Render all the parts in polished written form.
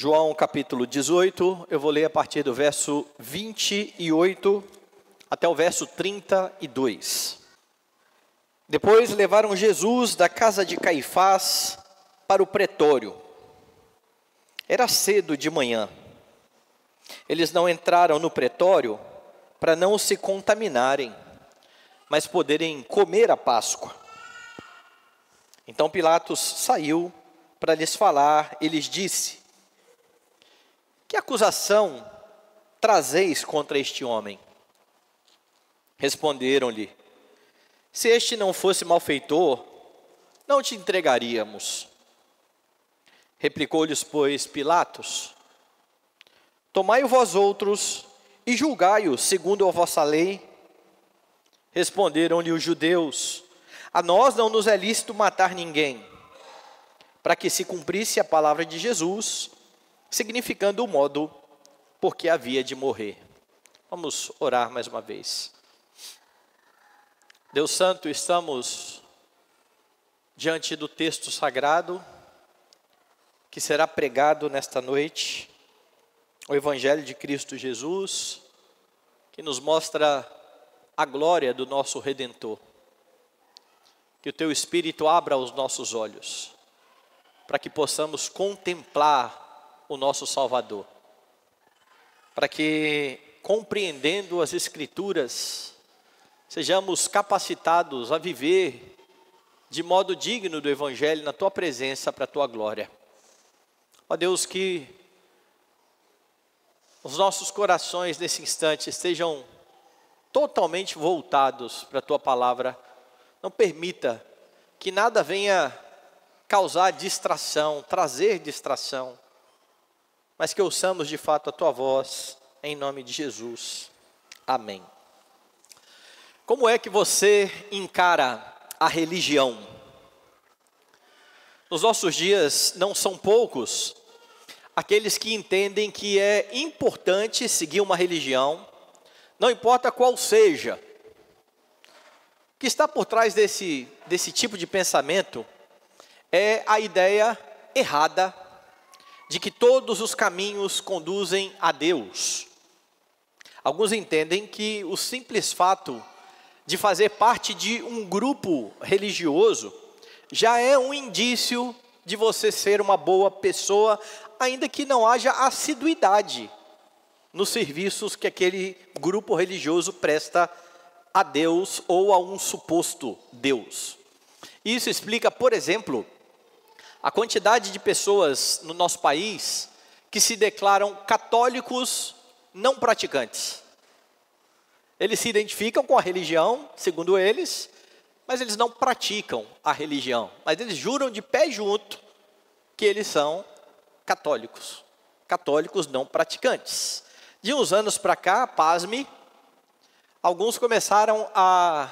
João capítulo 18, eu vou ler a partir do verso 28 até o verso 32. Depois levaram Jesus da casa de Caifás para o pretório. Era cedo de manhã. Eles não entraram no pretório para não se contaminarem, mas poderem comer a Páscoa. Então Pilatos saiu para lhes falar e lhes disse: que acusação trazeis contra este homem? Responderam-lhe: se este não fosse malfeitor, não te entregaríamos. Replicou-lhes, pois, Pilatos: tomai-o vós outros e julgai-o segundo a vossa lei. Responderam-lhe os judeus: a nós não nos é lícito matar ninguém, para que se cumprisse a palavra de Jesus, significando o modo por que havia de morrer. Vamos orar mais uma vez. Deus Santo, estamos diante do texto sagrado que será pregado nesta noite, o Evangelho de Cristo Jesus, que nos mostra a glória do nosso Redentor. Que o Teu Espírito abra os nossos olhos, para que possamos contemplar o nosso Salvador, para que, compreendendo as Escrituras, sejamos capacitados a viver de modo digno do Evangelho na Tua presença, para a Tua glória. Ó Deus, que os nossos corações nesse instante estejam totalmente voltados para a Tua palavra. Não permita que nada venha causar distração, trazer distração, mas que ouçamos de fato a Tua voz, em nome de Jesus. Amém. Como é que você encara a religião? Nos nossos dias não são poucos aqueles que entendem que é importante seguir uma religião, não importa qual seja. O que está por trás desse tipo de pensamento é a ideia errada de que todos os caminhos conduzem a Deus. Alguns entendem que o simples fato de fazer parte de um grupo religioso já é um indício de você ser uma boa pessoa, ainda que não haja assiduidade nos serviços que aquele grupo religioso presta a Deus ou a um suposto Deus. Isso explica, por exemplo, a quantidade de pessoas no nosso país que se declaram católicos não praticantes. Eles se identificam com a religião, segundo eles, mas eles não praticam a religião. Mas eles juram de pé junto que eles são católicos. Católicos não praticantes. De uns anos para cá, pasme, alguns começaram a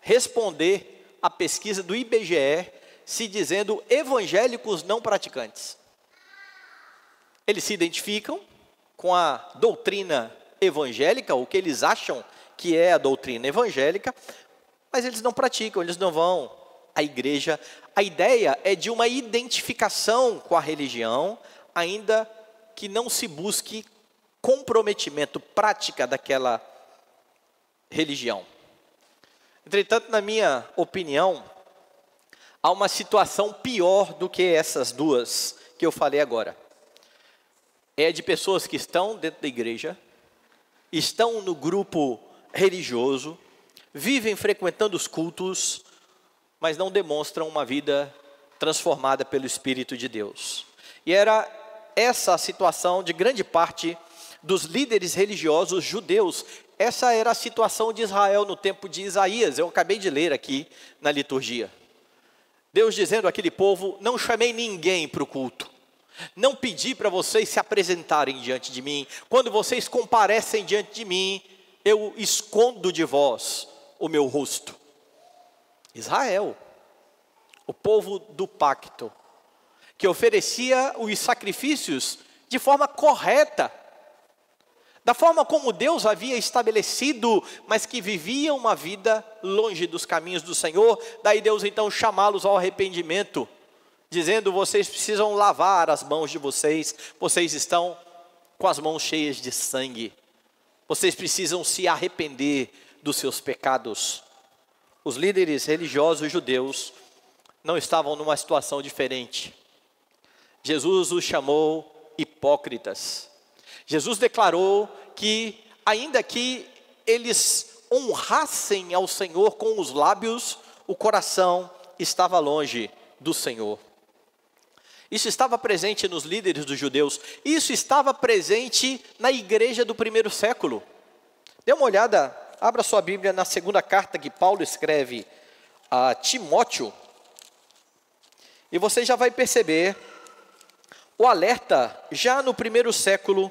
responder à pesquisa do IBGE, se dizendo evangélicos não praticantes. Eles se identificam com a doutrina evangélica, o que eles acham que é a doutrina evangélica, mas eles não praticam, eles não vão à igreja. A ideia é de uma identificação com a religião, ainda que não se busque comprometimento, prática daquela religião. Entretanto, na minha opinião, há uma situação pior do que essas duas que eu falei agora. É de pessoas que estão dentro da igreja, estão no grupo religioso, vivem frequentando os cultos, mas não demonstram uma vida transformada pelo Espírito de Deus. E era essa a situação de grande parte dos líderes religiosos judeus. Essa era a situação de Israel no tempo de Isaías. Eu acabei de ler aqui na liturgia. Deus dizendo àquele povo: não chamei ninguém para o culto, não pedi para vocês se apresentarem diante de mim. Quando vocês comparecem diante de mim, eu escondo de vós o meu rosto. Israel, o povo do pacto, que oferecia os sacrifícios de forma correta, da forma como Deus havia estabelecido, mas que vivia uma vida longe dos caminhos do Senhor. Daí Deus então chamá-los ao arrependimento, dizendo: vocês precisam lavar as mãos de vocês, vocês estão com as mãos cheias de sangue, vocês precisam se arrepender dos seus pecados. Os líderes religiosos judeus não estavam numa situação diferente. Jesus os chamou hipócritas. Jesus declarou que, ainda que eles honrassem ao Senhor com os lábios, o coração estava longe do Senhor. Isso estava presente nos líderes dos judeus. Isso estava presente na igreja do primeiro século. Dê uma olhada, abra sua Bíblia na segunda carta que Paulo escreve a Timóteo. E você já vai perceber o alerta já no primeiro século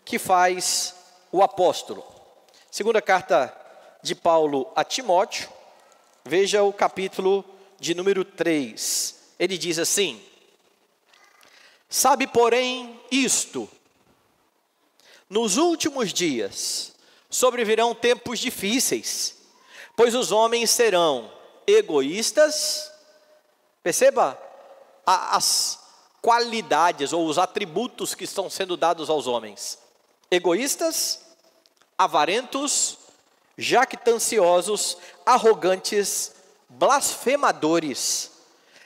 que faz o apóstolo. Segunda carta de Paulo a Timóteo, veja o capítulo de número 3. Ele diz assim: sabe, porém, isto: nos últimos dias sobrevirão tempos difíceis, pois os homens serão egoístas. Perceba as qualidades ou os atributos que estão sendo dados aos homens: egoístas, avarentos, jactanciosos, arrogantes, blasfemadores,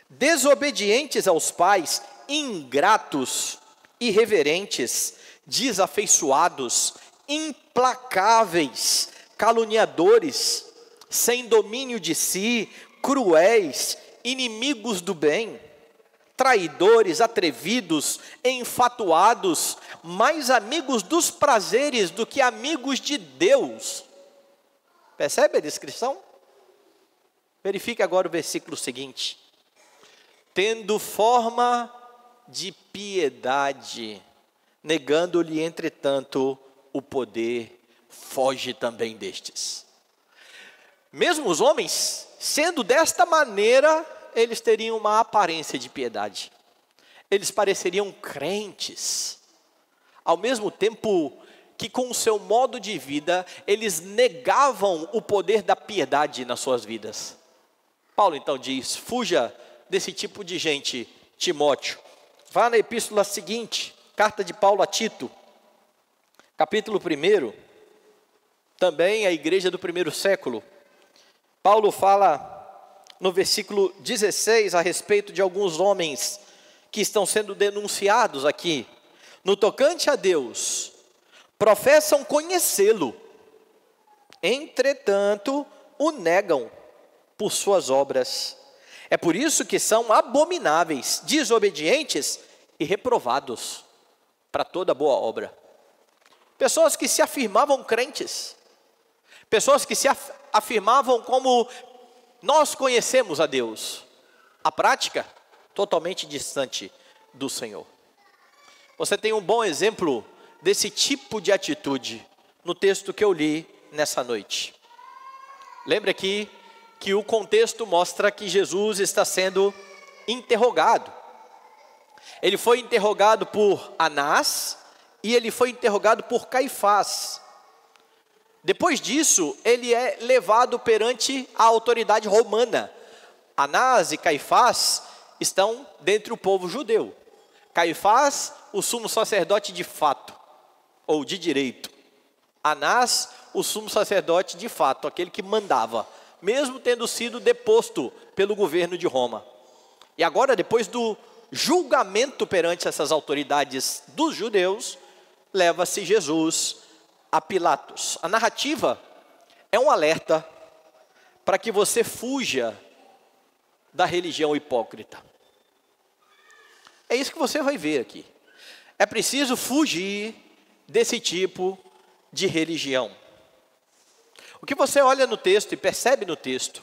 desobedientes aos pais, ingratos, irreverentes, desafeiçoados, implacáveis, caluniadores, sem domínio de si, cruéis, inimigos do bem, traidores, atrevidos, enfatuados, mais amigos dos prazeres do que amigos de Deus. Percebe a descrição? Verifique agora o versículo seguinte: tendo forma de piedade, negando-lhe, entretanto, o poder, foge também destes. Mesmo os homens, sendo desta maneira, eles teriam uma aparência de piedade. Eles pareceriam crentes, ao mesmo tempo que com o seu modo de vida, eles negavam o poder da piedade nas suas vidas. Paulo então diz: fuja desse tipo de gente, Timóteo. Vá na epístola seguinte, carta de Paulo a Tito, capítulo 1, também a igreja do primeiro século. Paulo fala no versículo 16 a respeito de alguns homens que estão sendo denunciados aqui. No tocante a Deus, professam conhecê-lo, entretanto o negam por suas obras. É por isso que são abomináveis, desobedientes e reprovados para toda boa obra. Pessoas que se afirmavam crentes, pessoas que se afirmavam como: nós conhecemos a Deus. A prática, totalmente distante do Senhor. Você tem um bom exemplo desse tipo de atitude no texto que eu li nessa noite. Lembre aqui que o contexto mostra que Jesus está sendo interrogado. Ele foi interrogado por Anás e ele foi interrogado por Caifás. Depois disso, ele é levado perante a autoridade romana. Anás e Caifás estão dentre o povo judeu. Caifás, o sumo sacerdote de fato, ou de direito. Anás, o sumo sacerdote de fato, aquele que mandava, mesmo tendo sido deposto pelo governo de Roma. E agora, depois do julgamento perante essas autoridades dos judeus, leva-se Jesus a Pilatos. A narrativa é um alerta para que você fuja da religião hipócrita. É isso que você vai ver aqui. É preciso fugir desse tipo de religião. O que você olha no texto e percebe no texto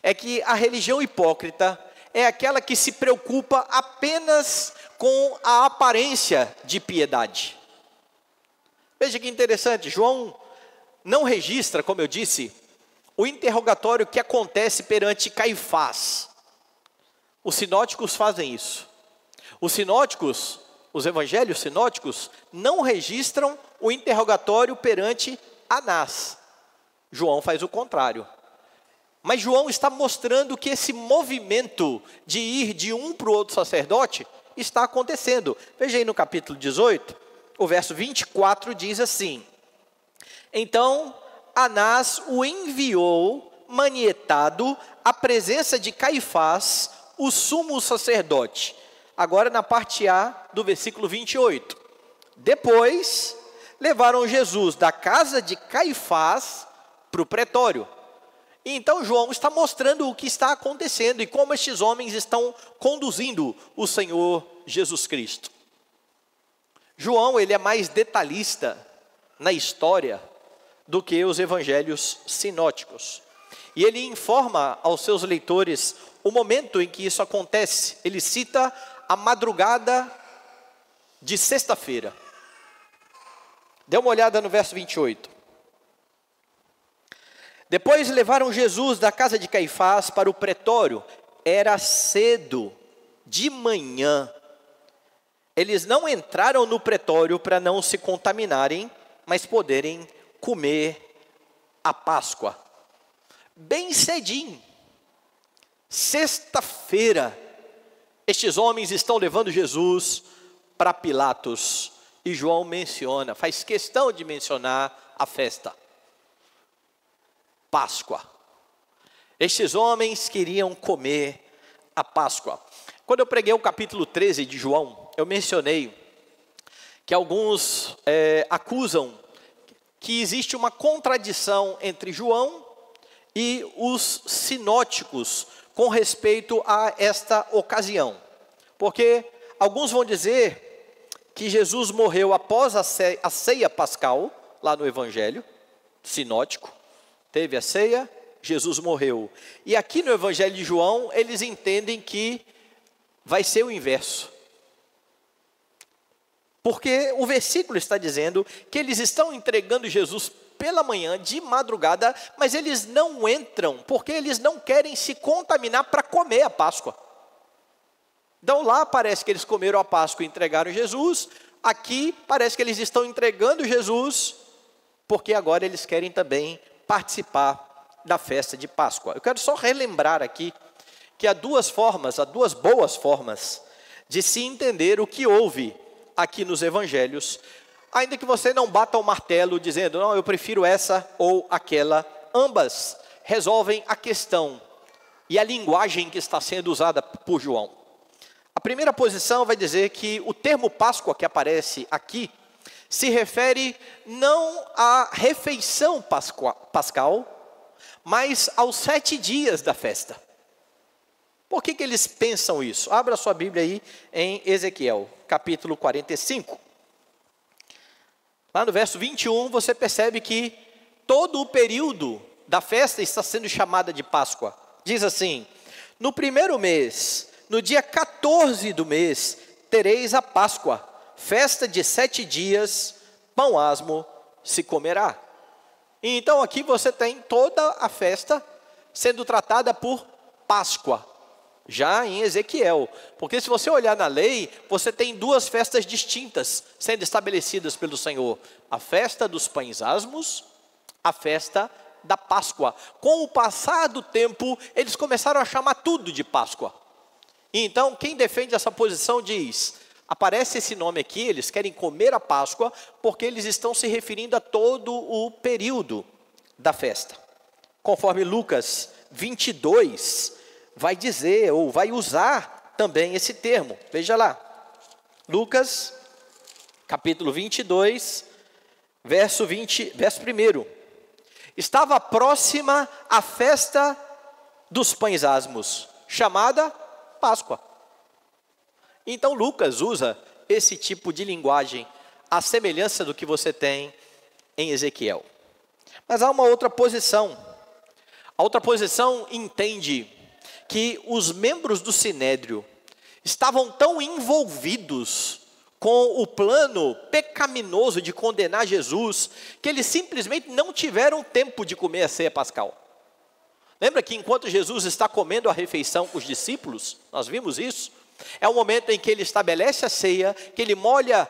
é que a religião hipócrita é aquela que se preocupa apenas com a aparência de piedade. Veja que interessante, João não registra, como eu disse, o interrogatório que acontece perante Caifás. Os sinóticos fazem isso. Os sinóticos, os evangelhos sinóticos, não registram o interrogatório perante Anás. João faz o contrário. Mas João está mostrando que esse movimento de ir de um para o outro sacerdote está acontecendo. Veja aí no capítulo 18, o verso 24 diz assim: então Anás o enviou manietado à presença de Caifás, o sumo sacerdote. Agora na parte A do versículo 28. Depois levaram Jesus da casa de Caifás para o pretório. E então João está mostrando o que está acontecendo e como estes homens estão conduzindo o Senhor Jesus Cristo. João, ele é mais detalhista na história do que os evangelhos sinóticos. E ele informa aos seus leitores o momento em que isso acontece. Ele cita a madrugada de sexta-feira. Dê uma olhada no verso 28. Depois levaram Jesus da casa de Caifás para o pretório. Era cedo, de manhã. Eles não entraram no pretório para não se contaminarem, mas poderem comer a Páscoa. Bem cedinho, sexta-feira, estes homens estão levando Jesus para Pilatos. E João menciona, faz questão de mencionar a festa. Páscoa. Estes homens queriam comer a Páscoa. Quando eu preguei o capítulo 13 de João, eu mencionei que alguns acusam que existe uma contradição entre João e os sinóticos com respeito a esta ocasião. Porque alguns vão dizer que Jesus morreu após a ceia pascal, lá no Evangelho sinótico. Teve a ceia, Jesus morreu. E aqui no Evangelho de João, eles entendem que vai ser o inverso. Porque o versículo está dizendo que eles estão entregando Jesus pela manhã, de madrugada, mas eles não entram, porque eles não querem se contaminar para comer a Páscoa. Então lá parece que eles comeram a Páscoa e entregaram Jesus. Aqui parece que eles estão entregando Jesus, porque agora eles querem também participar da festa de Páscoa. Eu quero só relembrar aqui que há duas boas formas de se entender o que houve aqui nos evangelhos, ainda que você não bata o martelo dizendo, não, eu prefiro essa ou aquela, ambas resolvem a questão e a linguagem que está sendo usada por João. A primeira posição vai dizer que o termo Páscoa que aparece aqui se refere não à refeição pascal, mas aos 7 dias da festa. Por que eles pensam isso? Abra sua Bíblia aí em Ezequiel, capítulo 45. Lá no verso 21, você percebe que todo o período da festa está sendo chamada de Páscoa. Diz assim: no primeiro mês, no dia 14 do mês, tereis a Páscoa, festa de 7 dias, pão asmo se comerá. E então aqui você tem toda a festa sendo tratada por Páscoa, já em Ezequiel. Porque se você olhar na lei, você tem duas festas distintas sendo estabelecidas pelo Senhor. A festa dos pães asmos, a festa da Páscoa. Com o passar do tempo, eles começaram a chamar tudo de Páscoa. E então, quem defende essa posição diz, aparece esse nome aqui, eles querem comer a Páscoa, porque eles estão se referindo a todo o período da festa. Conforme Lucas 22, vai dizer, ou vai usar também esse termo. Veja lá, Lucas, capítulo 22, verso 1. Estava próxima a festa dos pães asmos, chamada Páscoa. Então Lucas usa esse tipo de linguagem, à semelhança do que você tem em Ezequiel. Mas há uma outra posição. A outra posição entende que os membros do Sinédrio estavam tão envolvidos com o plano pecaminoso de condenar Jesus, que eles simplesmente não tiveram tempo de comer a ceia pascal. Lembra que enquanto Jesus está comendo a refeição com os discípulos, nós vimos isso, é o momento em que ele estabelece a ceia, que ele molha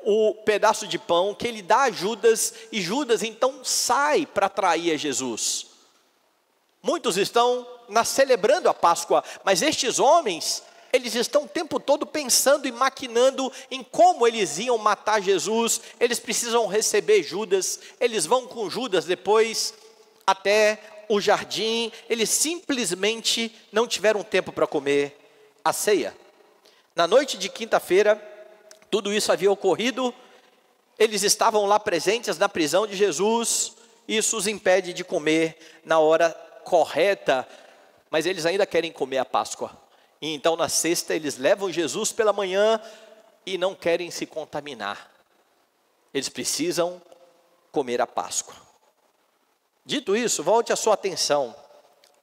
o pedaço de pão, que ele dá a Judas, e Judas então sai para trair a Jesus. Muitos estão celebrando a Páscoa, mas estes homens, eles estão o tempo todo pensando e maquinando em como eles iam matar Jesus. Eles precisam receber Judas, eles vão com Judas depois até o jardim. Eles simplesmente não tiveram tempo para comer a ceia. Na noite de quinta-feira, tudo isso havia ocorrido. Eles estavam lá presentes na prisão de Jesus. Isso os impede de comer na hora correta, mas eles ainda querem comer a Páscoa. E então na sexta eles levam Jesus pela manhã e não querem se contaminar. Eles precisam comer a Páscoa. Dito isso, volte a sua atenção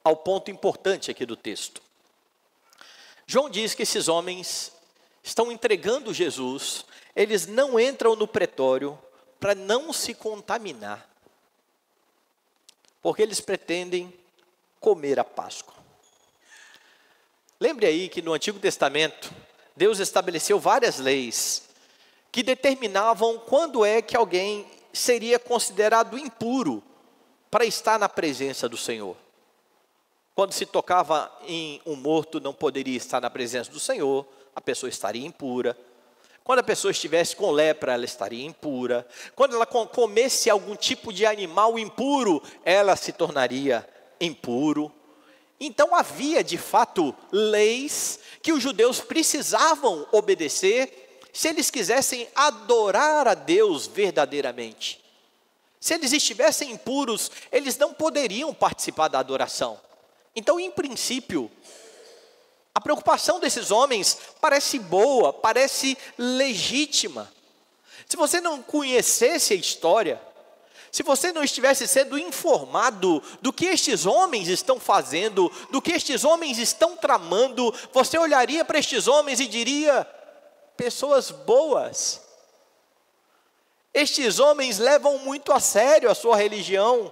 ao ponto importante aqui do texto. João diz que esses homens estão entregando Jesus, eles não entram no pretório para não se contaminar, porque eles pretendem comer a Páscoa. Lembre aí que no Antigo Testamento, Deus estabeleceu várias leis que determinavam quando é que alguém seria considerado impuro para estar na presença do Senhor. Quando se tocava em um morto, não poderia estar na presença do Senhor, a pessoa estaria impura. Quando a pessoa estivesse com lepra, ela estaria impura. Quando ela comesse algum tipo de animal impuro, ela se tornaria impuro. Então havia de fato leis que os judeus precisavam obedecer se eles quisessem adorar a Deus verdadeiramente. Se eles estivessem impuros, eles não poderiam participar da adoração. Então, em princípio, a preocupação desses homens parece boa, parece legítima. Se você não conhecesse a história, se você não estivesse sendo informado do que estes homens estão fazendo, do que estes homens estão tramando, você olharia para estes homens e diria: pessoas boas. Estes homens levam muito a sério a sua religião.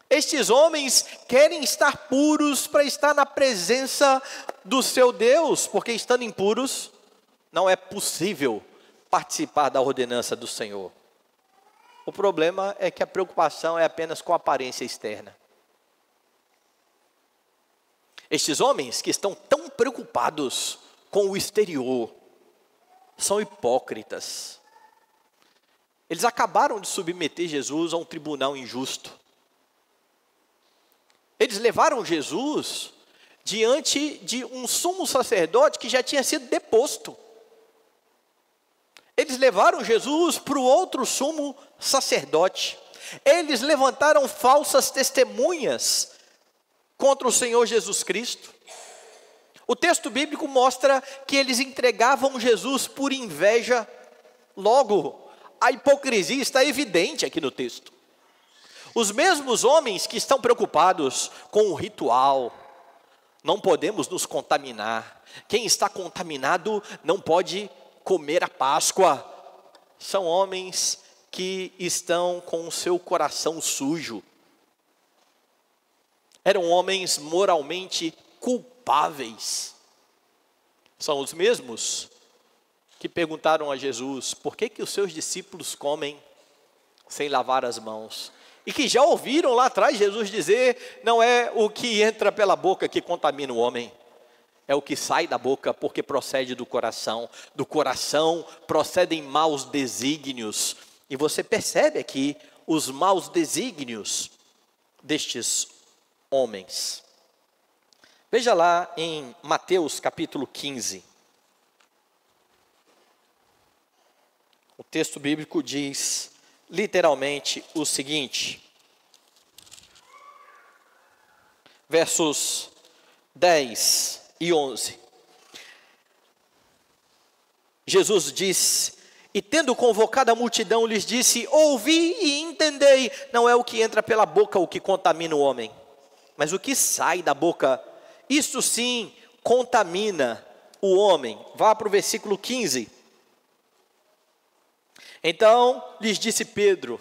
Estes homens querem estar puros para estar na presença do seu Deus, porque estando impuros, não é possível participar da ordenança do Senhor. O problema é que a preocupação é apenas com a aparência externa. Estes homens que estão tão preocupados com o exterior, são hipócritas. Eles acabaram de submeter Jesus a um tribunal injusto. Eles levaram Jesus diante de um sumo sacerdote que já tinha sido deposto. Eles levaram Jesus para o outro sumo sacerdote. Eles levantaram falsas testemunhas contra o Senhor Jesus Cristo. O texto bíblico mostra que eles entregavam Jesus por inveja. Logo, a hipocrisia está evidente aqui no texto. Os mesmos homens que estão preocupados com o ritual, não podemos nos contaminar. Quem está contaminado não pode comer a Páscoa. São homens que estão com o seu coração sujo. Eram homens moralmente culpáveis. São os mesmos que perguntaram a Jesus: por que os seus discípulos comem sem lavar as mãos? E que já ouviram lá atrás Jesus dizer: não é o que entra pela boca que contamina o homem, é o que sai da boca, porque procede do coração. Do coração procedem maus desígnios. E você percebe aqui os maus desígnios destes homens. Veja lá em Mateus capítulo 15. O texto bíblico diz literalmente o seguinte, versos 10 e 11. Jesus disse: e tendo convocado a multidão, lhes disse: ouvi e entendei, não é o que entra pela boca o que contamina o homem, mas o que sai da boca, isso sim contamina o homem. Vá para o versículo 15. Então lhes disse Pedro: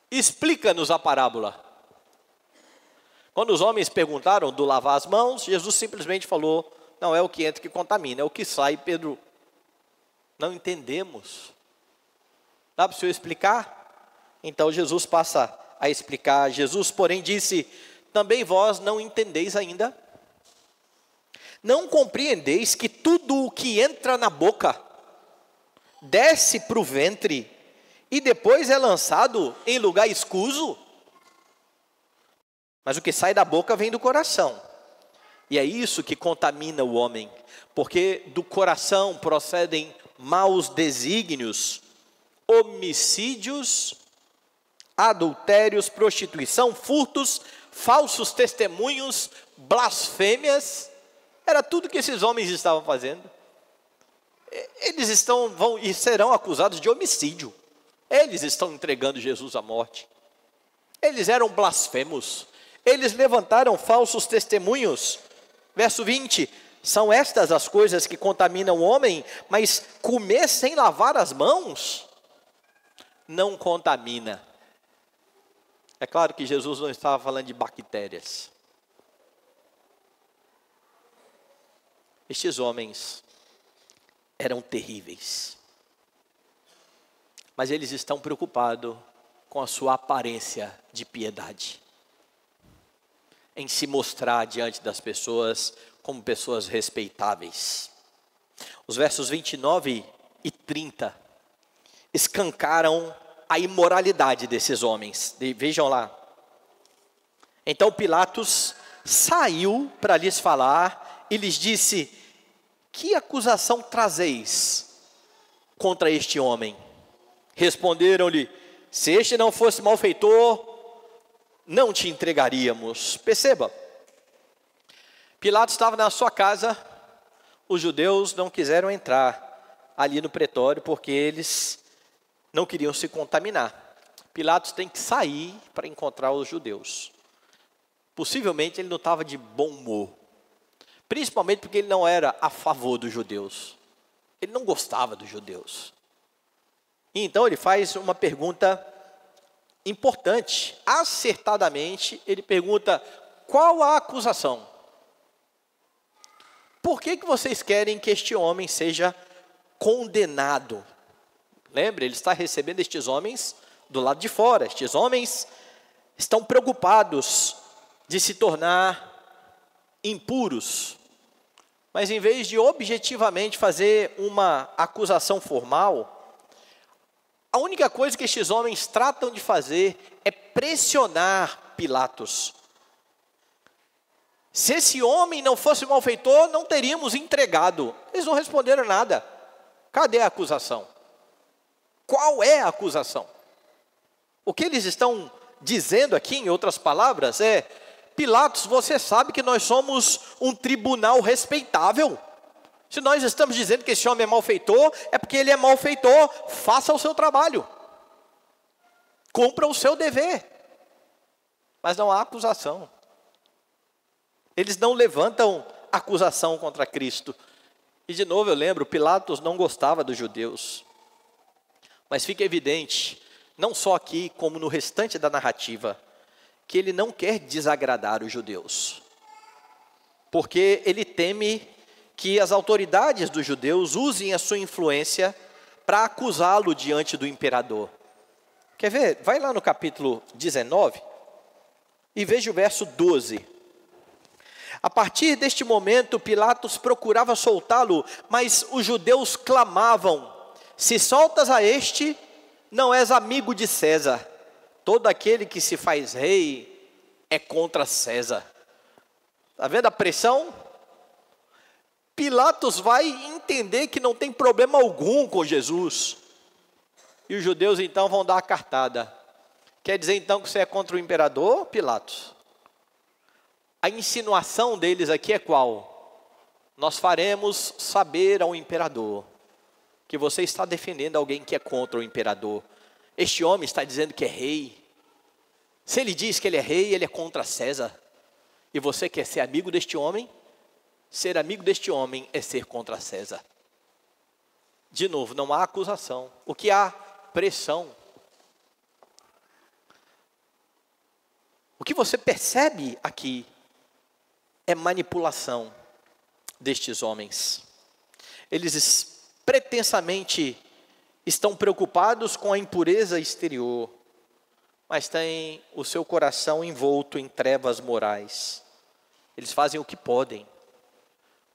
explica-nos a parábola. Quando os homens perguntaram do lavar as mãos, Jesus simplesmente falou: não é o que entra que contamina, é o que sai. Pedro: não entendemos. Dá para o senhor explicar? Então Jesus passa a explicar. Jesus, porém, disse: também vós não entendeis ainda? Não compreendeis que tudo o que entra na boca desce para o ventre e depois é lançado em lugar escuso? Mas o que sai da boca vem do coração, e é isso que contamina o homem, porque do coração procedem maus desígnios, homicídios, adultérios, prostituição, furtos, falsos testemunhos, blasfêmias. Era tudo que esses homens estavam fazendo. Eles vão e serão acusados de homicídio. Eles estão entregando Jesus à morte. Eles eram blasfemos. Eles levantaram falsos testemunhos. Verso 20: são estas as coisas que contaminam o homem, mas comer sem lavar as mãos não contamina. É claro que Jesus não estava falando de bactérias. Estes homens eram terríveis, mas eles estão preocupados com a sua aparência de piedade, em se mostrar diante das pessoas como pessoas respeitáveis. Os versos 29 e 30 escancaram a imoralidade desses homens. Vejam lá. Então Pilatos saiu para lhes falar e lhes disse: que acusação trazeis contra este homem? Responderam-lhe: se este não fosse malfeitor, não te entregaríamos. Perceba, Pilatos estava na sua casa, os judeus não quiseram entrar ali no pretório, porque eles não queriam se contaminar. Pilatos tem que sair para encontrar os judeus. Possivelmente ele não estava de bom humor, principalmente porque ele não era a favor dos judeus. Ele não gostava dos judeus. E então ele faz uma pergunta importante. Acertadamente, ele pergunta: qual a acusação? Por que vocês querem que este homem seja condenado? Lembre, ele está recebendo estes homens do lado de fora. Estes homens estão preocupados de se tornar impuros. Mas em vez de objetivamente fazer uma acusação formal, a única coisa que estes homens tratam de fazer é pressionar Pilatos. Se esse homem não fosse malfeitor, não teríamos entregado. Eles não responderam nada. Cadê a acusação? Qual é a acusação? O que eles estão dizendo aqui, em outras palavras, é: Pilatos, você sabe que nós somos um tribunal respeitável. Se nós estamos dizendo que esse homem é malfeitor, é porque ele é malfeitor. Faça o seu trabalho, cumpra o seu dever. Mas não há acusação. Eles não levantam acusação contra Cristo. E de novo eu lembro, Pilatos não gostava dos judeus. Mas fica evidente, não só aqui, como no restante da narrativa, que ele não quer desagradar os judeus, porque ele teme que as autoridades dos judeus usem a sua influência para acusá-lo diante do imperador. Quer ver? Vai lá no capítulo 19 e veja o verso 12. A partir deste momento, Pilatos procurava soltá-lo, mas os judeus clamavam: se soltas a este, não és amigo de César. Todo aquele que se faz rei é contra César. Está vendo a pressão? Pilatos vai entender que não tem problema algum com Jesus. E os judeus então vão dar a cartada. Quer dizer então que você é contra o imperador, Pilatos? A insinuação deles aqui é qual? Nós faremos saber ao imperador que você está defendendo alguém que é contra o imperador. Este homem está dizendo que é rei. Se ele diz que ele é rei, ele é contra César. E você quer ser amigo deste homem? Ser amigo deste homem é ser contra César. De novo, não há acusação. O que há? Pressão. O que você percebe aqui é manipulação destes homens. Eles pretensamente estão preocupados com a impureza exterior, mas têm o seu coração envolto em trevas morais. Eles fazem o que podem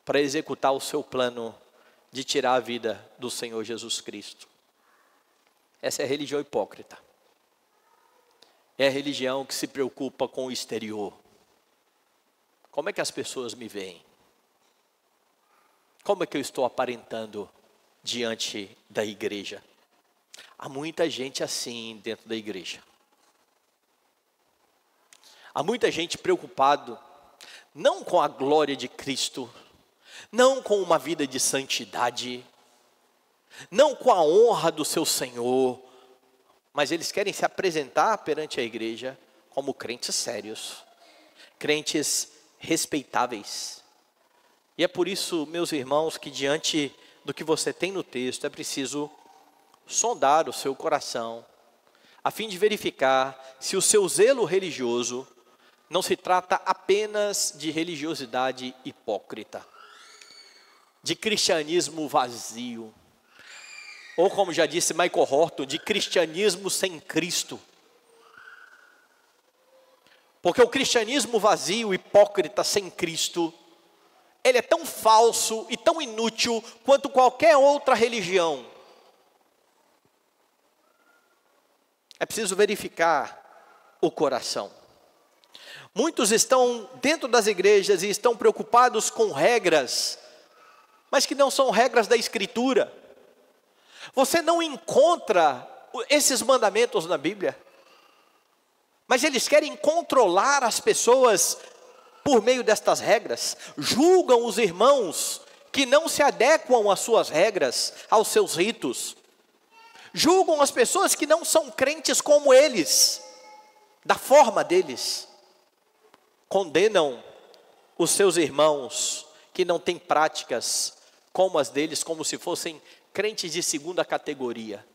para executar o seu plano de tirar a vida do Senhor Jesus Cristo. Essa é a religião hipócrita. É a religião que se preocupa com o exterior. Como é que as pessoas me veem? Como é que eu estou aparentando diante da igreja? Há muita gente assim dentro da igreja. Há muita gente preocupado, não com a glória de Cristo, não com uma vida de santidade, não com a honra do seu Senhor, mas eles querem se apresentar perante a igreja como crentes sérios, crentes respeitáveis. E é por isso, meus irmãos, que diante do que você tem no texto, é preciso sondar o seu coração, a fim de verificar se o seu zelo religioso não se trata apenas de religiosidade hipócrita, de cristianismo vazio, ou como já disse Michael Horton, de cristianismo sem Cristo. Porque o cristianismo vazio, hipócrita, sem Cristo, ele é tão falso e tão inútil quanto qualquer outra religião. É preciso verificar o coração. Muitos estão dentro das igrejas e estão preocupados com regras, mas que não são regras da Escritura. Você não encontra esses mandamentos na Bíblia, mas eles querem controlar as pessoas por meio destas regras. Julgam os irmãos que não se adequam às suas regras, aos seus ritos. Julgam as pessoas que não são crentes como eles, da forma deles. Condenam os seus irmãos que não têm práticas como as deles, como se fossem crentes de segunda categoria,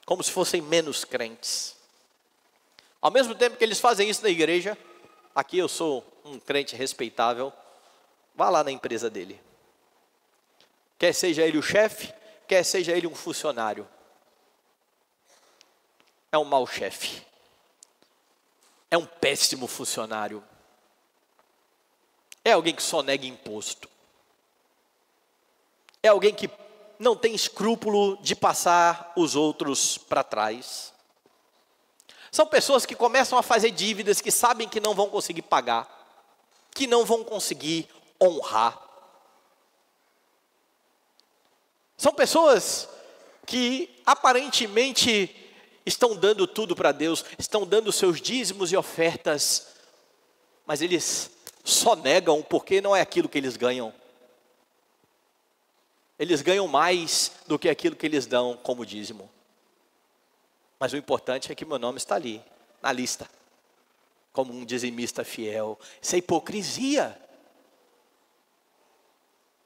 como se fossem menos crentes. Ao mesmo tempo que eles fazem isso na igreja, aqui eu sou um crente respeitável, vá lá na empresa dele. Quer seja ele o chefe, quer seja ele um funcionário. É um mau chefe. É um péssimo funcionário. É alguém que só nega imposto. É alguém que não tem escrúpulo de passar os outros para trás. São pessoas que começam a fazer dívidas que sabem que não vão conseguir pagar, que não vão conseguir honrar. São pessoas que aparentemente estão dando tudo para Deus, estão dando seus dízimos e ofertas, mas eles só negam porque não é aquilo que eles ganham. Eles ganham mais do que aquilo que eles dão como dízimo. Mas o importante é que meu nome está ali, na lista, como um dizimista fiel. Isso é hipocrisia.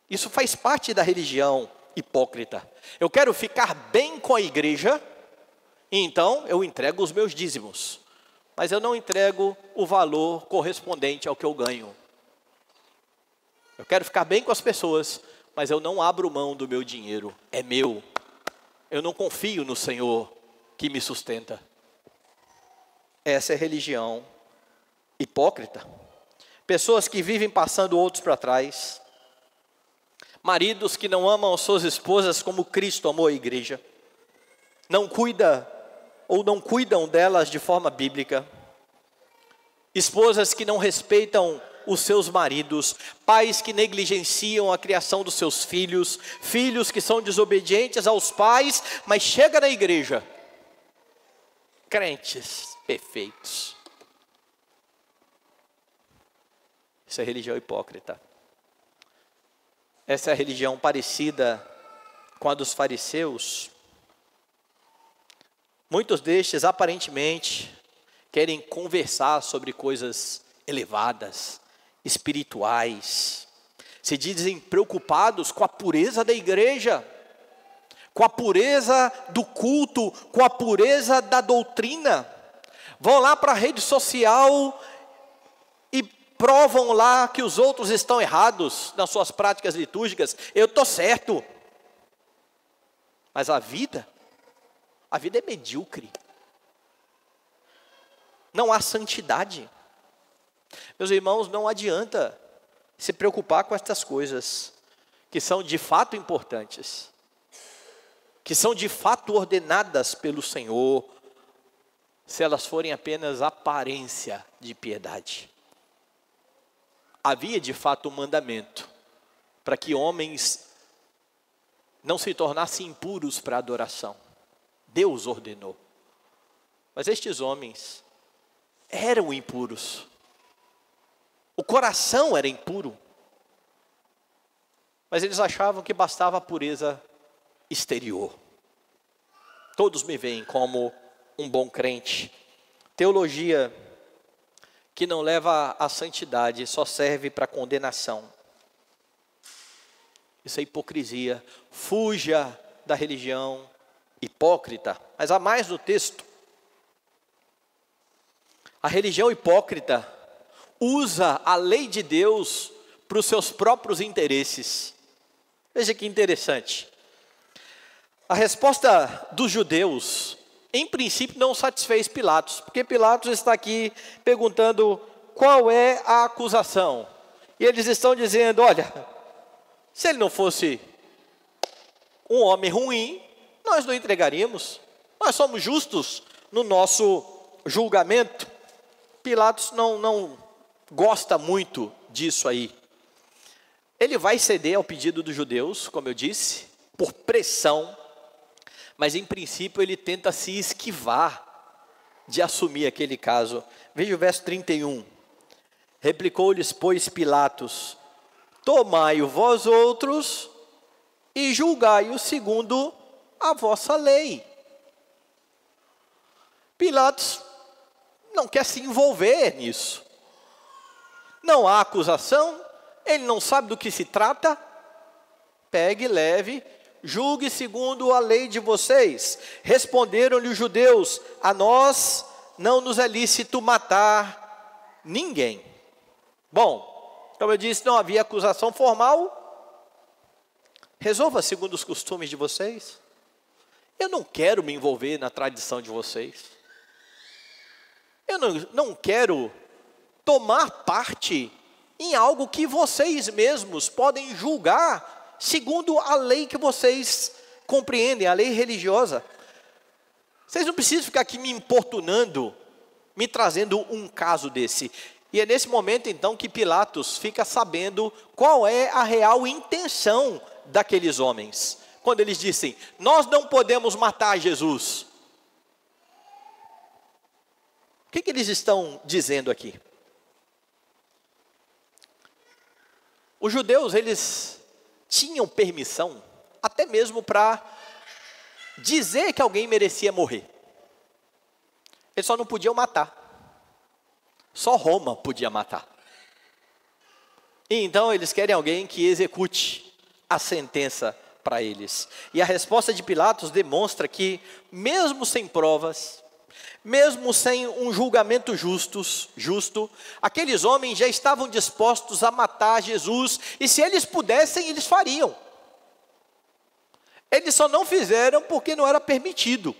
Isso faz parte da religião hipócrita. Eu quero ficar bem com a igreja, e então eu entrego os meus dízimos, mas eu não entrego o valor correspondente ao que eu ganho. Eu quero ficar bem com as pessoas, mas eu não abro mão do meu dinheiro, é meu. Eu não confio no Senhor que me sustenta. Essa é religião hipócrita. Pessoas que vivem passando outros para trás. Maridos que não amam as suas esposas como Cristo amou a igreja. Não cuidam delas de forma bíblica. Esposas que não respeitam os seus maridos, pais que negligenciam a criação dos seus filhos, filhos que são desobedientes aos pais, mas chega na igreja, crentes perfeitos. Isso é religião hipócrita. Essa é a religião parecida com a dos fariseus. Muitos destes aparentemente querem conversar sobre coisas elevadas, espirituais, se dizem preocupados com a pureza da igreja, com a pureza do culto, com a pureza da doutrina. Vão lá para a rede social e provam lá que os outros estão errados nas suas práticas litúrgicas. Eu estou certo. Mas a vida é medíocre. não há santidade. Meus irmãos, não adianta se preocupar com estas coisas, que são de fato importantes, que são de fato ordenadas pelo Senhor, se elas forem apenas aparência de piedade. Havia de fato um mandamento, para que homens não se tornassem impuros para a adoração. Deus ordenou. Mas estes homens eram impuros. O coração era impuro. Mas eles achavam que bastava a pureza exterior. Todos me veem como um bom crente. Teologia que não leva à santidade só serve para condenação. Isso é hipocrisia. Fuja da religião hipócrita. Mas há mais no texto. A religião hipócrita usa a lei de Deus para os seus próprios interesses. Veja que interessante. A resposta dos judeus, em princípio, não satisfez Pilatos, porque Pilatos está aqui perguntando qual é a acusação. E eles estão dizendo, olha, se ele não fosse um homem ruim, nós não entregaríamos. Nós somos justos no nosso julgamento. Pilatos não gosta muito disso aí. Ele vai ceder ao pedido dos judeus, como eu disse, por pressão, mas em princípio ele tenta se esquivar de assumir aquele caso. Veja o verso 31. Replicou-lhes, pois, Pilatos: tomai-o vós outros e julgai-o segundo a vossa lei. Pilatos não quer se envolver nisso. Não há acusação, ele não sabe do que se trata. Pegue, leve, julgue segundo a lei de vocês. Responderam-lhe os judeus: a nós não nos é lícito matar ninguém. Bom, como eu disse, não havia acusação formal. Resolva segundo os costumes de vocês. Eu não quero me envolver na tradição de vocês. Eu não quero tomar parte em algo que vocês mesmos podem julgar segundo a lei que vocês compreendem, a lei religiosa. Vocês não precisam ficar aqui me importunando, me trazendo um caso desse. E é nesse momento então que Pilatos fica sabendo qual é a real intenção daqueles homens. Quando eles dizem, nós não podemos matar Jesus. O que eles estão dizendo aqui? Os judeus, eles tinham permissão, até mesmo para dizer que alguém merecia morrer. Eles só não podiam matar. Só Roma podia matar. E então eles querem alguém que execute a sentença para eles. E a resposta de Pilatos demonstra que, mesmo sem provas, mesmo sem um julgamento justo, aqueles homens já estavam dispostos a matar Jesus, e se eles pudessem, eles fariam. Eles só não fizeram porque não era permitido.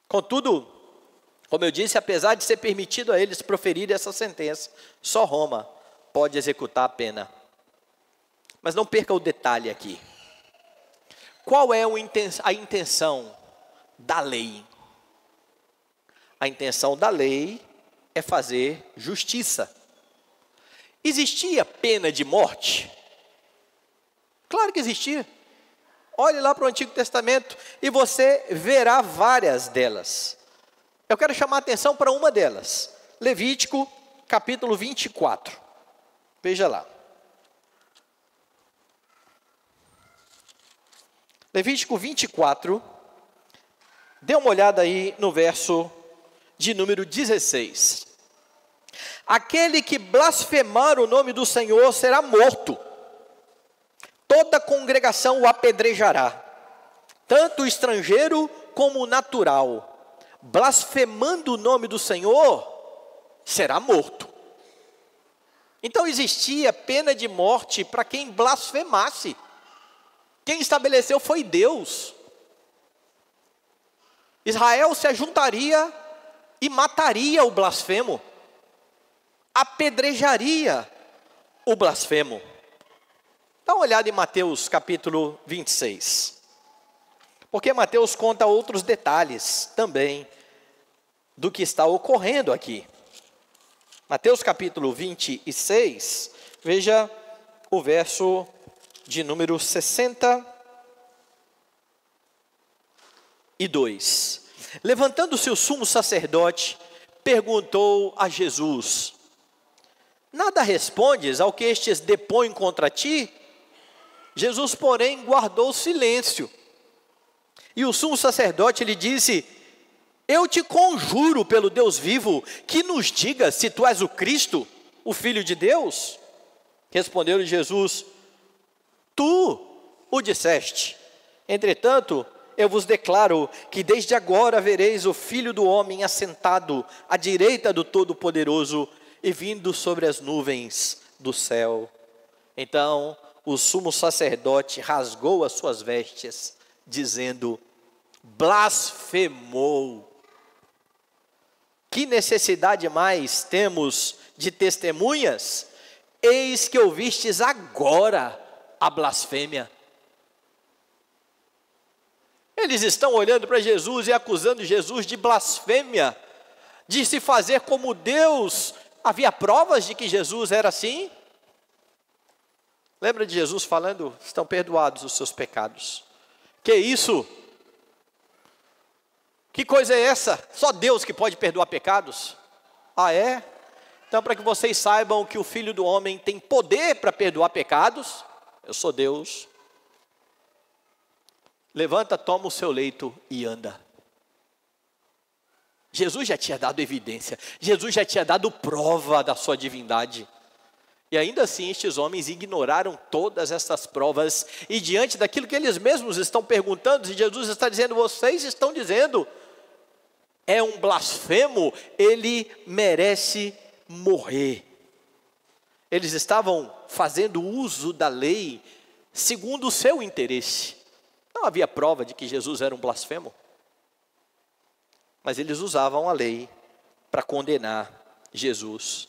Contudo, como eu disse, apesar de ser permitido a eles proferir essa sentença, só Roma pode executar a pena. Mas não perca o detalhe aqui. Qual é a intenção da lei? A intenção da lei é fazer justiça. Existia pena de morte? Claro que existia. Olhe lá para o Antigo Testamento e você verá várias delas. Eu quero chamar a atenção para uma delas. Levítico, capítulo 24. Veja lá. Levítico 24. Dê uma olhada aí no verso de número 16. Aquele que blasfemar o nome do Senhor será morto. Toda a congregação o apedrejará, tanto o estrangeiro como o natural. Blasfemando o nome do Senhor, será morto. Então existia pena de morte para quem blasfemasse. Quem estabeleceu foi Deus. Israel se ajuntaria e mataria o blasfemo, apedrejaria o blasfemo. Dá uma olhada em Mateus capítulo 26. Porque Mateus conta outros detalhes também do que está ocorrendo aqui. Mateus capítulo 26, veja o verso de número 62. Levantando-se o sumo sacerdote, perguntou a Jesus: nada respondes ao que estes depõem contra ti? Jesus, porém, guardou silêncio. E o sumo sacerdote lhe disse: eu te conjuro pelo Deus vivo, que nos diga se tu és o Cristo, o Filho de Deus. Respondeu-lhe Jesus: tu o disseste. Entretanto, eu vos declaro que desde agora vereis o Filho do Homem assentado à direita do Todo-Poderoso e vindo sobre as nuvens do céu. Então o sumo sacerdote rasgou as suas vestes, dizendo: blasfemou. Que necessidade mais temos de testemunhas? Eis que ouvistes agora a blasfêmia. Eles estão olhando para Jesus e acusando Jesus de blasfêmia, de se fazer como Deus. Havia provas de que Jesus era assim? Lembra de Jesus falando: estão perdoados os seus pecados. Que isso? Que coisa é essa? Só Deus que pode perdoar pecados? Ah, é? Então, para que vocês saibam que o Filho do Homem tem poder para perdoar pecados, eu sou Deus. Levanta, toma o seu leito e anda. Jesus já tinha dado evidência, Jesus já tinha dado prova da sua divindade. E ainda assim estes homens ignoraram todas essas provas, e diante daquilo que eles mesmos estão perguntando, e Jesus está dizendo: vocês estão dizendo, é um blasfemo, ele merece morrer. Eles estavam fazendo uso da lei segundo o seu interesse. Não havia prova de que Jesus era um blasfemo, mas eles usavam a lei para condenar Jesus,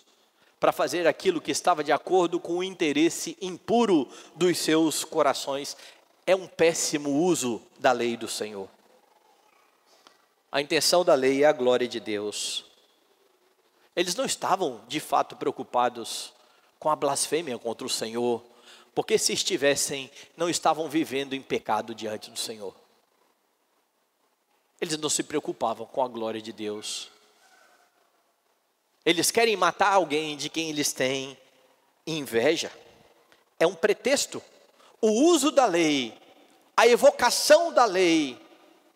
para fazer aquilo que estava de acordo com o interesse impuro dos seus corações. É um péssimo uso da lei do Senhor. A intenção da lei é a glória de Deus. Eles não estavam de fato preocupados com a blasfêmia contra o Senhor, porque se estivessem, não estavam vivendo em pecado diante do Senhor. Eles não se preocupavam com a glória de Deus. Eles querem matar alguém de quem eles têm inveja. É um pretexto. O uso da lei, a evocação da lei,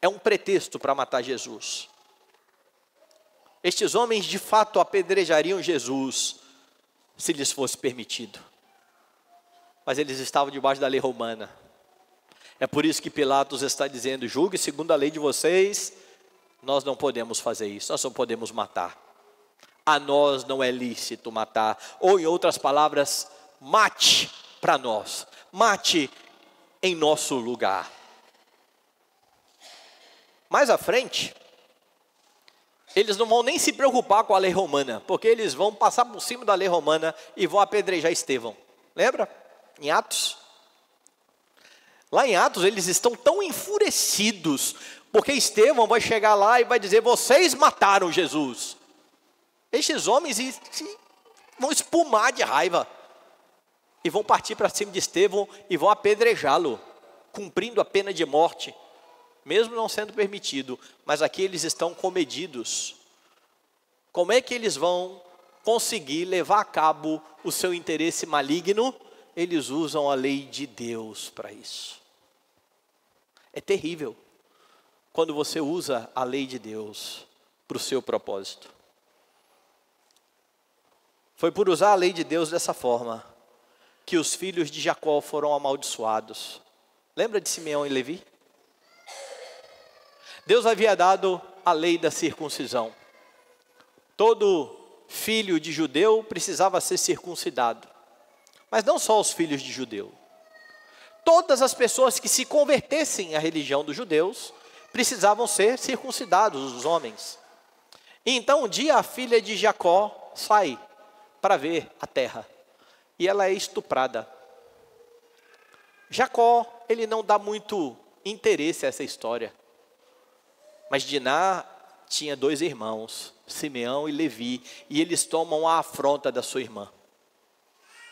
é um pretexto para matar Jesus. Estes homens de fato apedrejariam Jesus, se lhes fosse permitido. Mas eles estavam debaixo da lei romana. É por isso que Pilatos está dizendo: julgue segundo a lei de vocês. Nós não podemos fazer isso, nós só podemos matar. A nós não é lícito matar. Ou em outras palavras, mate para nós, mate em nosso lugar. Mais à frente, eles não vão nem se preocupar com a lei romana, porque eles vão passar por cima da lei romana e vão apedrejar Estevão. Lembra? Em Atos. Lá em Atos eles estão tão enfurecidos, porque Estevão vai chegar lá e vai dizer: vocês mataram Jesus. Estes homens vão espumar de raiva, e vão partir para cima de Estevão e vão apedrejá-lo, cumprindo a pena de morte, mesmo não sendo permitido. Mas aqui eles estão comedidos. Como é que eles vão conseguir levar a cabo o seu interesse maligno? Eles usam a lei de Deus para isso. É terrível quando você usa a lei de Deus para o seu propósito. Foi por usar a lei de Deus dessa forma que os filhos de Jacó foram amaldiçoados. Lembra de Simeão e Levi? Deus havia dado a lei da circuncisão. Todo filho de judeu precisava ser circuncidado. Mas não só os filhos de judeu. Todas as pessoas que se convertessem à religião dos judeus precisavam ser circuncidados os homens. E então um dia a filha de Jacó sai para ver a terra, e ela é estuprada. Jacó, ele não dá muito interesse a essa história, mas Diná tinha 2 irmãos, Simeão e Levi, e eles tomam a afronta da sua irmã.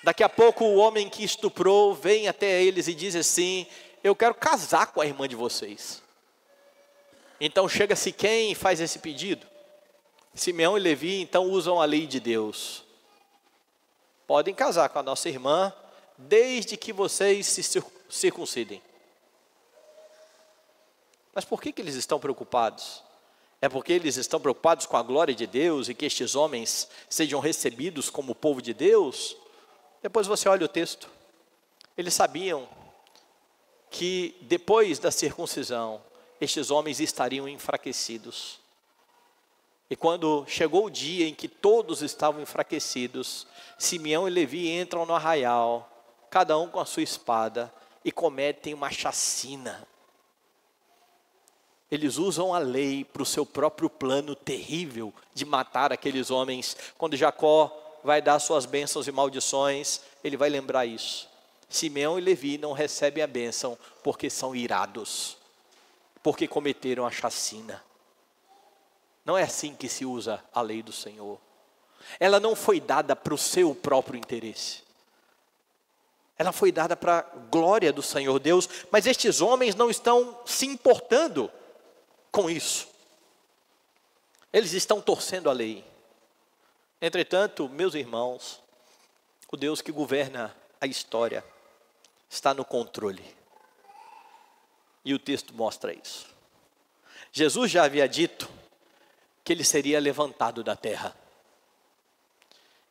Daqui a pouco o homem que estuprou vem até eles e diz assim: eu quero casar com a irmã de vocês. Então chega-se quem faz esse pedido? Simeão e Levi então usam a lei de Deus. Podem casar com a nossa irmã, desde que vocês se circuncidem. Mas por que eles estão preocupados? É porque eles estão preocupados com a glória de Deus e que estes homens sejam recebidos como povo de Deus? Depois você olha o texto. Eles sabiam que depois da circuncisão, estes homens estariam enfraquecidos. E quando chegou o dia em que todos estavam enfraquecidos, Simeão e Levi entram no arraial, cada um com a sua espada, e cometem uma chacina. Eles usam a lei para o seu próprio plano terrível de matar aqueles homens. Quando Jacó vai dar suas bênçãos e maldições, ele vai lembrar isso. Simeão e Levi não recebem a bênção porque são irados, porque cometeram a chacina. Não é assim que se usa a lei do Senhor. Ela não foi dada para o seu próprio interesse. Ela foi dada para a glória do Senhor Deus, mas estes homens não estão se importando com isso. Eles estão torcendo a lei. Entretanto, meus irmãos, o Deus que governa a história está no controle. E o texto mostra isso. Jesus já havia dito que ele seria levantado da terra.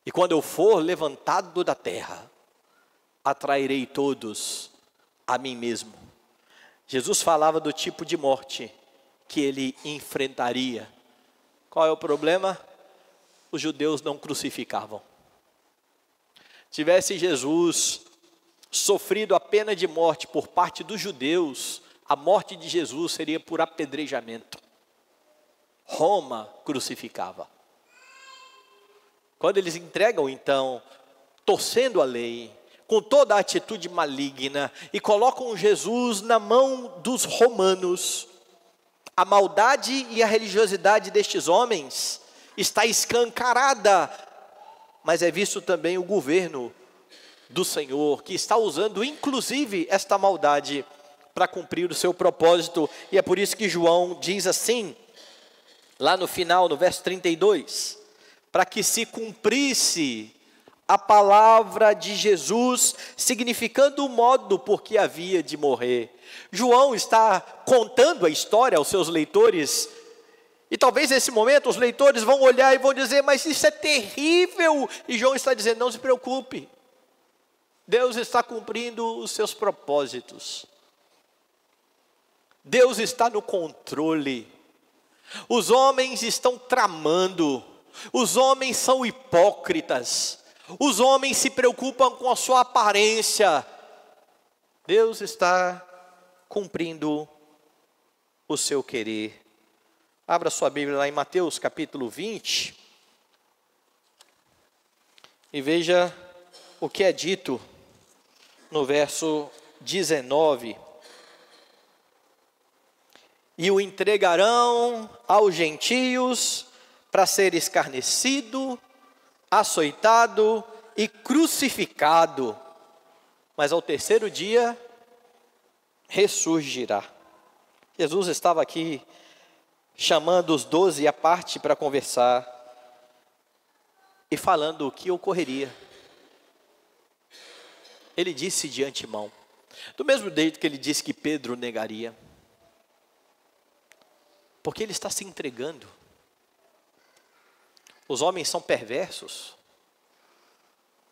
E quando eu for levantado da terra, atrairei todos a mim mesmo. Jesus falava do tipo de morte que ele enfrentaria. Qual é o problema? Os judeus não crucificavam. Tivesse Jesus sofrido a pena de morte por parte dos judeus, a morte de Jesus seria por apedrejamento. Roma crucificava. Quando eles entregam então, torcendo a lei, com toda a atitude maligna, e colocam Jesus na mão dos romanos, a maldade e a religiosidade destes homens está escancarada, mas é visto também o governo do Senhor, que está usando inclusive esta maldade para cumprir o seu propósito. E é por isso que João diz assim, lá no final, no verso 32, para que se cumprisse a palavra de Jesus, significando o modo por que havia de morrer. João está contando a história aos seus leitores, e talvez nesse momento os leitores vão olhar e vão dizer: mas isso é terrível. E João está dizendo: não se preocupe, Deus está cumprindo os seus propósitos. Deus está no controle. Os homens estão tramando, os homens são hipócritas, os homens se preocupam com a sua aparência. Deus está cumprindo o seu querer. Abra sua Bíblia lá em Mateus capítulo 20 e veja o que é dito no verso 19. E o entregarão aos gentios para ser escarnecido, açoitado e crucificado, mas ao terceiro dia ressurgirá. Jesus estava aqui chamando os 12 à parte para conversar e falando o que ocorreria. Ele disse de antemão, do mesmo jeito que ele disse que Pedro negaria, porque ele está se entregando. Os homens são perversos,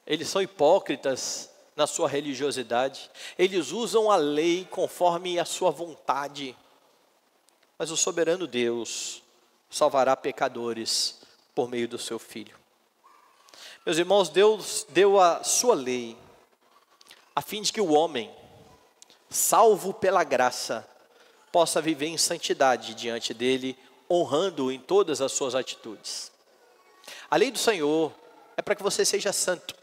eles são hipócritas na sua religiosidade, eles usam a lei conforme a sua vontade, mas o soberano Deus salvará pecadores por meio do seu Filho. Meus irmãos, Deus deu a sua lei, a fim de que o homem, salvo pela graça, possa viver em santidade diante dele, honrando-o em todas as suas atitudes. A lei do Senhor é para que você seja santo.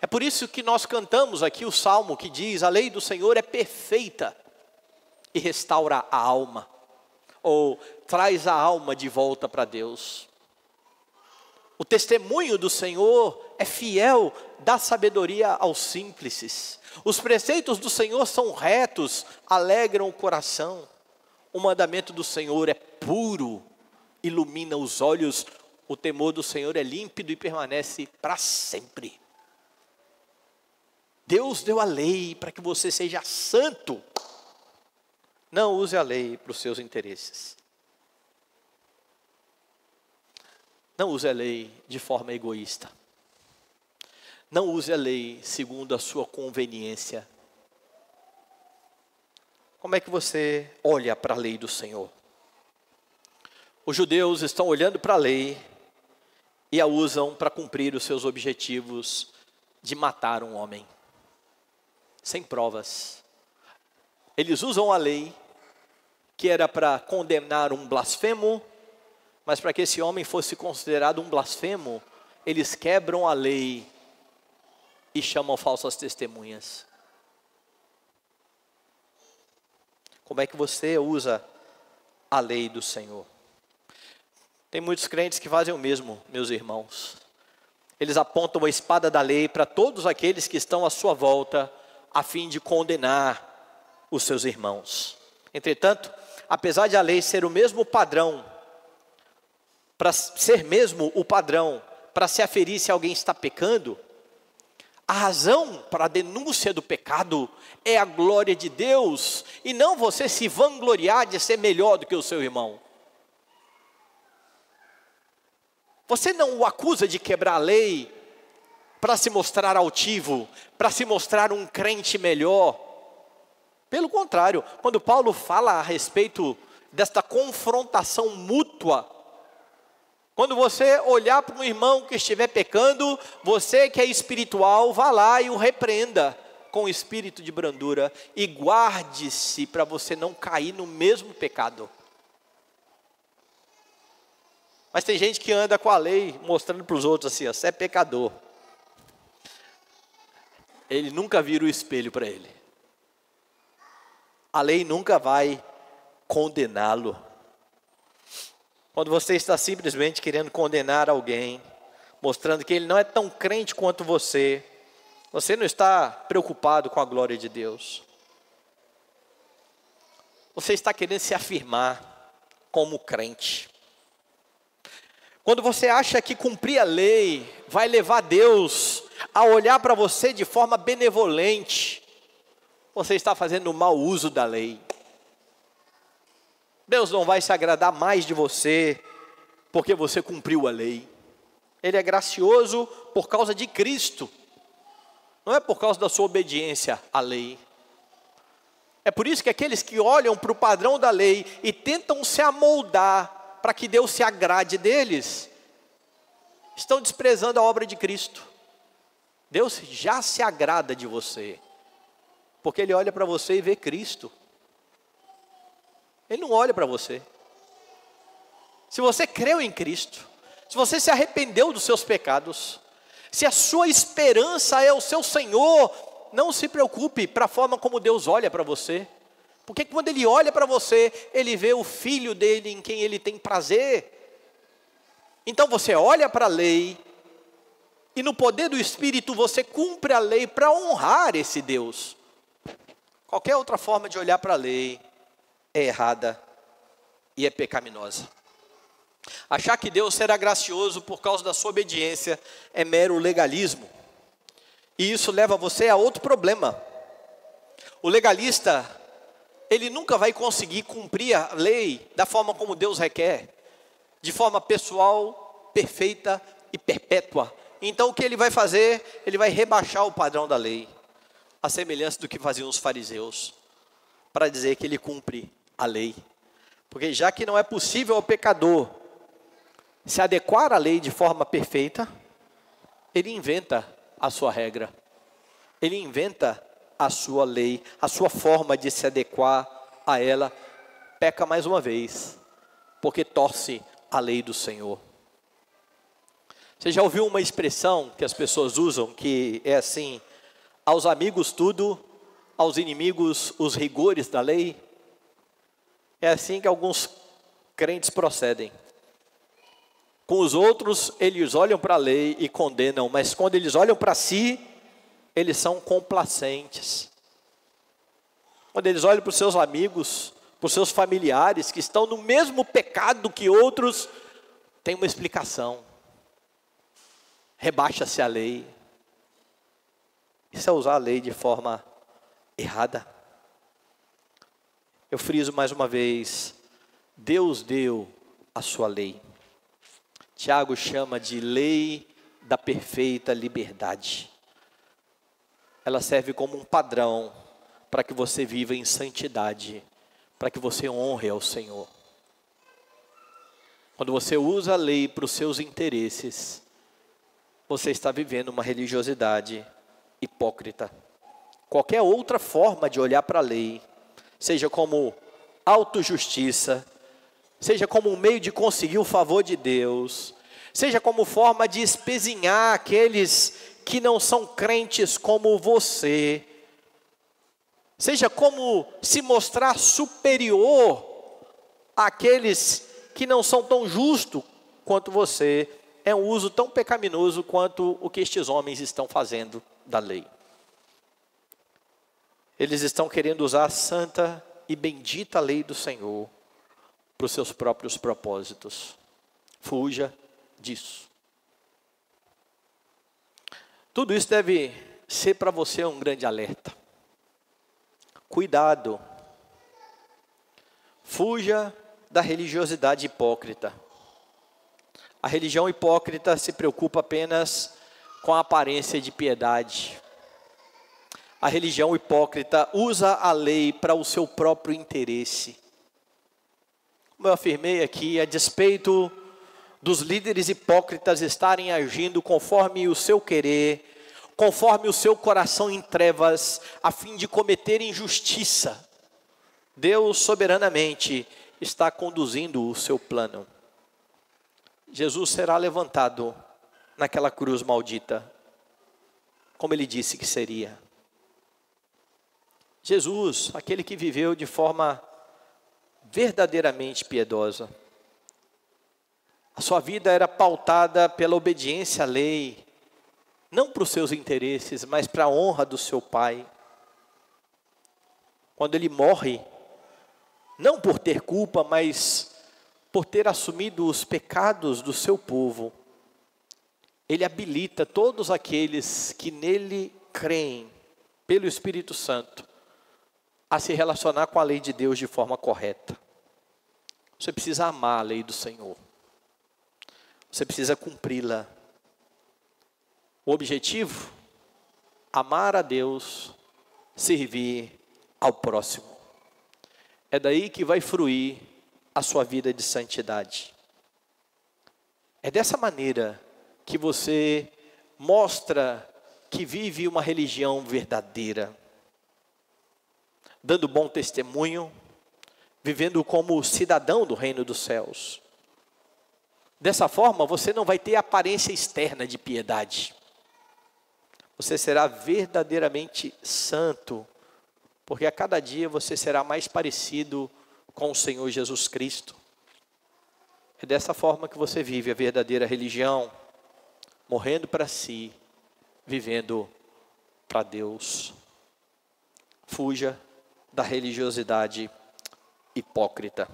É por isso que nós cantamos aqui o salmo que diz: a lei do Senhor é perfeita e restaura a alma, ou traz a alma de volta para Deus. O testemunho do Senhor é fiel, dá sabedoria aos simples. Os preceitos do Senhor são retos, alegram o coração. O mandamento do Senhor é puro, ilumina os olhos. O temor do Senhor é límpido e permanece para sempre. Deus deu a lei para que você seja santo. Não use a lei para os seus interesses. Não use a lei de forma egoísta. Não use a lei segundo a sua conveniência. Como é que você olha para a lei do Senhor? Os judeus estão olhando para a lei e a usam para cumprir os seus objetivos de matar um homem, sem provas. Eles usam a lei, que era para condenar um blasfemo, mas para que esse homem fosse considerado um blasfemo, eles quebram a lei e chamam falsas testemunhas. Como é que você usa a lei do Senhor? Tem muitos crentes que fazem o mesmo, meus irmãos. Eles apontam a espada da lei para todos aqueles que estão à sua volta, a fim de condenar os seus irmãos. Entretanto, apesar de a lei ser o mesmo padrão, para ser mesmo o padrão, para se aferir se alguém está pecando, a razão para a denúncia do pecado é a glória de Deus, e não você se vangloriar de ser melhor do que o seu irmão. Você não o acusa de quebrar a lei para se mostrar altivo, para se mostrar um crente melhor. Pelo contrário, quando Paulo fala a respeito desta confrontação mútua, quando você olhar para um irmão que estiver pecando, você que é espiritual, vá lá e o repreenda com espírito de brandura e guarde-se para você não cair no mesmo pecado. Mas tem gente que anda com a lei mostrando para os outros assim: ó, você é pecador. Ele nunca vira o espelho para ele. A lei nunca vai condená-lo. Quando você está simplesmente querendo condenar alguém, mostrando que ele não é tão crente quanto você, você não está preocupado com a glória de Deus. Você está querendo se afirmar como crente. Quando você acha que cumprir a lei vai levar Deus a olhar para você de forma benevolente, você está fazendo mau uso da lei. Deus não vai se agradar mais de você porque você cumpriu a lei. Ele é gracioso por causa de Cristo, não é por causa da sua obediência à lei. É por isso que aqueles que olham para o padrão da lei e tentam se amoldar para que Deus se agrade deles, estão desprezando a obra de Cristo. Deus já se agrada de você, porque Ele olha para você e vê Cristo. Ele não olha para você. Se você creu em Cristo, se você se arrependeu dos seus pecados, se a sua esperança é o seu Senhor, não se preocupe para a forma como Deus olha para você. Porque quando Ele olha para você, Ele vê o Filho dEle em quem Ele tem prazer. Então você olha para a lei, e no poder do Espírito você cumpre a lei para honrar esse Deus. Qualquer outra forma de olhar para a lei é errada e é pecaminosa. Achar que Deus será gracioso por causa da sua obediência é mero legalismo. E isso leva você a outro problema. O legalista, ele nunca vai conseguir cumprir a lei da forma como Deus requer, de forma pessoal, perfeita e perpétua. Então o que ele vai fazer? Ele vai rebaixar o padrão da lei, a semelhança do que faziam os fariseus, para dizer que ele cumpre a lei. Porque já que não é possível ao pecador se adequar à lei de forma perfeita, ele inventa a sua regra, ele inventa a sua lei, a sua forma de se adequar a ela, peca mais uma vez, porque torce a lei do Senhor. Você já ouviu uma expressão que as pessoas usam, que é assim: aos amigos tudo, aos inimigos os rigores da lei? É assim que alguns crentes procedem. Com os outros, eles olham para a lei e condenam, mas quando eles olham para si, eles são complacentes. Quando eles olham para os seus amigos, para os seus familiares, que estão no mesmo pecado que outros, tem uma explicação. Rebaixa-se a lei. Isso é usar a lei de forma errada. Eu friso mais uma vez, Deus deu a sua lei. Tiago chama de lei da perfeita liberdade. Ela serve como um padrão para que você viva em santidade, para que você honre ao Senhor. Quando você usa a lei para os seus interesses, você está vivendo uma religiosidade hipócrita. Qualquer outra forma de olhar para a lei, seja como autojustiça, seja como um meio de conseguir o favor de Deus, seja como forma de espezinhar aqueles que não são crentes como você, seja como se mostrar superior àqueles que não são tão justos quanto você, é um uso tão pecaminoso quanto o que estes homens estão fazendo da lei. Eles estão querendo usar a santa e bendita lei do Senhor para os seus próprios propósitos. Fuja disso. Tudo isso deve ser para você um grande alerta. Cuidado. Fuja da religiosidade hipócrita. A religião hipócrita se preocupa apenas com a aparência de piedade. A religião hipócrita usa a lei para o seu próprio interesse. Como eu afirmei aqui, a despeito dos líderes hipócritas estarem agindo conforme o seu querer, conforme o seu coração em trevas, a fim de cometer injustiça, Deus soberanamente está conduzindo o seu plano. Jesus será levantado naquela cruz maldita, como ele disse que seria. Jesus, aquele que viveu de forma verdadeiramente piedosa. A sua vida era pautada pela obediência à lei, não para os seus interesses, mas para a honra do seu Pai. Quando ele morre, não por ter culpa, mas por ter assumido os pecados do seu povo, ele habilita todos aqueles que nele creem, pelo Espírito Santo, a se relacionar com a lei de Deus de forma correta. Você precisa amar a lei do Senhor. Você precisa cumpri-la. O objetivo? Amar a Deus, servir ao próximo. É daí que vai fruir a sua vida de santidade. É dessa maneira que você mostra que vive uma religião verdadeira, dando bom testemunho, vivendo como cidadão do reino dos céus. Dessa forma, você não vai ter aparência externa de piedade. Você será verdadeiramente santo, porque a cada dia você será mais parecido com o Senhor Jesus Cristo. É dessa forma que você vive a verdadeira religião, morrendo para si, vivendo para Deus. Fuja da religiosidade hipócrita.